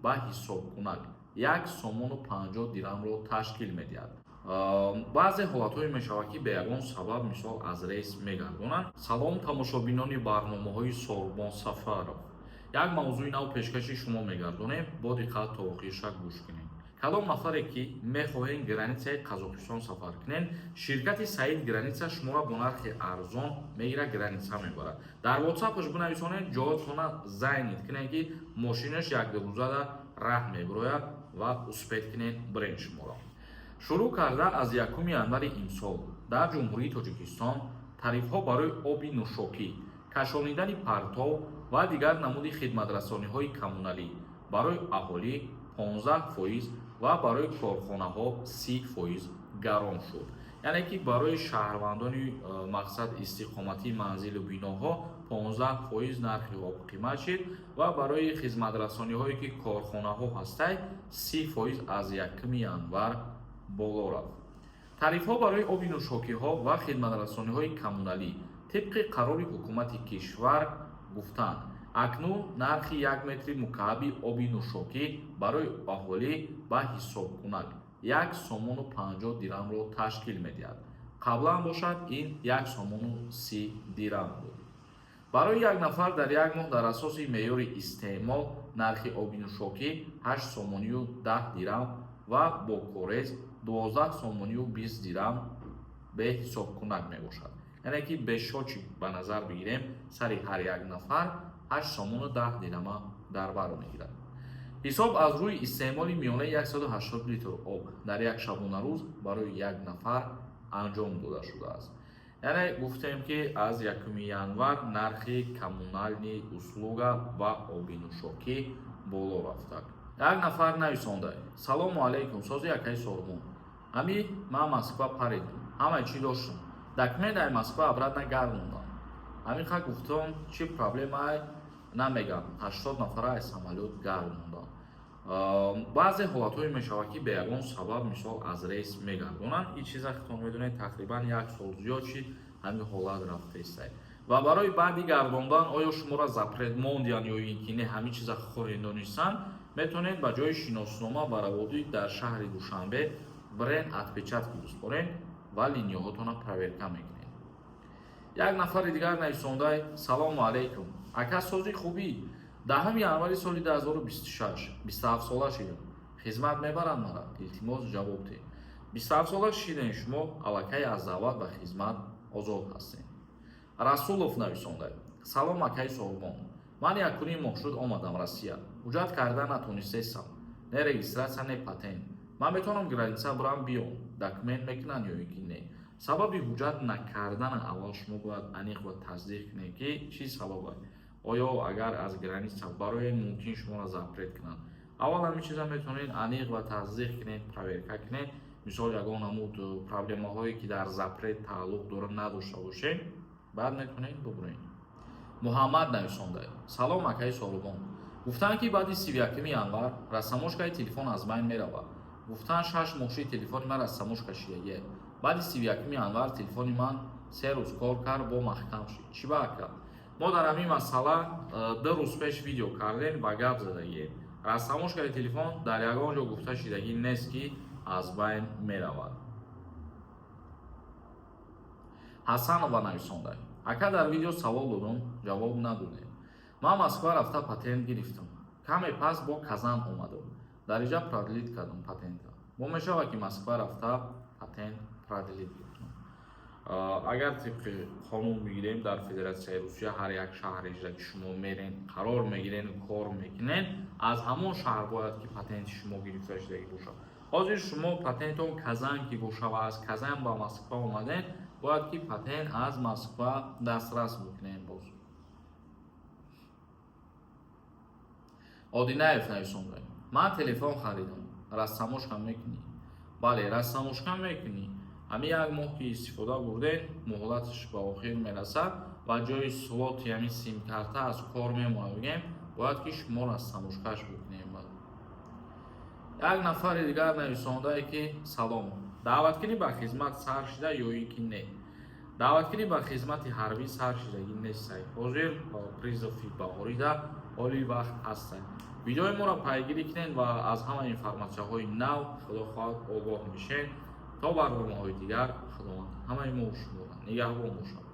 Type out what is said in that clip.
ба ҳисобкунак 1 сомону 50 дирҳамро ташкил медиҳад. баъзе ҳолатҳое мешавад ки ба ягон сабаб мисол аз рейс мегардонанд. Салом тамошобинони барномаҳои Сорбон Сафаров. Як мавзӯи нав пешкаши шумо мегардонем, бо диққат то охириша гӯш кунед. Кадом нафаре ки мехоҳем границаи Қазоқистон сафар кунед, ширкати Саид граница шуморо бо нархи арзон мегирад, граница мебарад. Дар WhatsApp-аш бинависонед, ҷоятона зайнид кунед ки мошинаш якдурӯзада раҳ мебирояд ва успед кунед бирен шуморо. Шурӯъ карда аз 1 январи имсол дар ҷумҳурии Тоҷикистон тарифҳо барои оби нӯшокӣ, кашонидани партов ва дигар намуди хидматрасониҳои коммуналӣ барои аҳолӣ 15% ва барои корхонаҳо 30% гарон шуд. Яъне ки барои шаҳрвандони мақсад истиқомати манзилу биноҳо 15% нархи об қимат шид ва барои хизматрасониҳое ки корхонаҳо ҳастанд 30% аз 1 январ боло рафт. Тарифҳо барои оби нӯшокиҳо ва хидматрасониҳои коммуналӣ тибқи қарори ҳукумати кишвар гуфтанд, акнун нархи 1 метри мукааби оби нӯшокӣ барои аҳолӣ ба ҳисобкунак 1 сомону 50 дирҳамро ташкил медиҳад. Қаблан бошад ин 1 сомону 30 дирҳам буд. Барои як нафар дар як моҳ дар асоси меъёри истеъмол нархи оби нӯшокӣ 8 сомонию 10 дирҳам ва бо корез 12 сомонию 20 дирҳам бе ҳисобкунак мебошад. Яъне ки бешочи ба назар бигирем, сари ҳар як нафар 8 сомону 10 дирҳама дар бар мегирад. ҳисоб аз рӯи истеъмоли миёнаи 180 литр об дар як шабонарӯз барои як нафар анҷом дода шудааст. Яъне гуфтем ки аз 1 январ нархи коммунальни услуга ва оби нӯшокӣ боло рафтаг. Як нафар нависонда: салому алайкум, сози якаи Сорбон. Ами ман Москва паридам, ҳамаи чӣ доштам. Документаи Москва обратно гармондам. Ами ха гуфтам, чӣ проблемае? Намегам, 80 нафара аз самолёт гармондам. баъзе ҳолатҳое мешавад ки ба ягон сабаб мисол аз рейс мегардонанд. ин чиза хитон медонед, тақрибан 1 сол зиёд шид ҳамин ҳолат рафтаистад. ва барои баъди гардондан оё шуморо запрет мондиян ё ин ки не ҳамин чиза хоҳед донистанд, метавонед ба ҷои шиноснома ба раводид дар шаҳри Душанбе бирен отпечатки биспоред ва линияҳотона проверка мекунед. Як нафари дигар нависондай: салому алайкум, ака сози хубӣ, 10 январи соли 2026 27 сола шидам. Хизмат мебаранд мара? Илтимос ҷавоб диҳед. 27 сола шидем, шумо аллакай аз даъват ба хизмат озод ҳастед. Расулов нависондай: салом акаи Сорбон, ман якуни моҳ шуд омадам Россия. ҳуҷҷат карда натонистесам, не регистратсия, не патент. Ман метавонам граница бирам биём, документ мекунанд ё ин ки не? Сабаби ҳуҷҷат накардана аввал шумо бояд аниқ ва тасдиқ кунед ки чӣ сабаб аст. оё агар аз граница барояд мумкин шуморо запрет кунанд. аввал ҳамин чиза метавонед аниқ ва тасдиқ кунед, проверка кунед. мисол ягон намуд проблемаҳое ки дар запрет тааллуқ дорад надошта бошед, баъд метавонед бубуред. Муҳаммад нависондай: салом акаи Сорбон, гуфтанд ки баъди 31 январ рассамошкаи телефон аз байн меравад. гуфтанд 6 моҳши телефони ман рассамошка шидагие. баъди 31 январ телефони ман 3 рӯз кор кард, бо маҳкам шид. чӣ бояд кард? мо дар ҳамин масъала 2 рӯз пеш видео кардем, ба гап задагием. рассамошкаи телефон дар ягон ҷо гуфта шидагӣ нест ки аз байн меравад. ҳасанова нависондай: ака дар видео савол додам, ҷавоб надодем. ман Москва рафта патент гирифтам. каме пас бо казан омадам. дариҷа продлит кардам патента. бо мешавад ки Москва рафта патент продлит гирифтам. агар тибқи қонун бигирем, дар Федератсияи Русия ҳар як шаҳрежа ки шумо мерен, қарор мегирен, кор мекунед, аз ҳамон шаҳр бояд ки патенти шумо гирифта шудагӣ бошад. ҳозир шумо патентон Казан ки боша ва аз Казан ба Москва омадед, бояд ки патент аз Москва дастрас бикунед. боз Одинаев нависондай: ман телефон харидам, рассамошка мекунӣ? бале, рассамошка мекунӣ. ҳамин як моҳ ки истифода бурдед, муҳлаташ ба охир мерасад ва ҷои слоти ҳамин симкарта аз кор мемоягем, бояд ки шумо рассамошкаш бикунед. як нафари дигар нависондае ки салом, даъваткунӣ ба хизмат сар шуда ё ин ки не? даъваткунӣ ба хизмати ҳарбӣ сар шудагӣ нестай. ҳозир призови баҳорида оли вақт ҳастанд. видеои моро пайгирӣ кунед ва аз ҳама информатсияҳои нав худо хоҳад огоҳ мешед. То барномаҳои дигар худованд ҳамаи мо шуморо нигаҳбон бошад.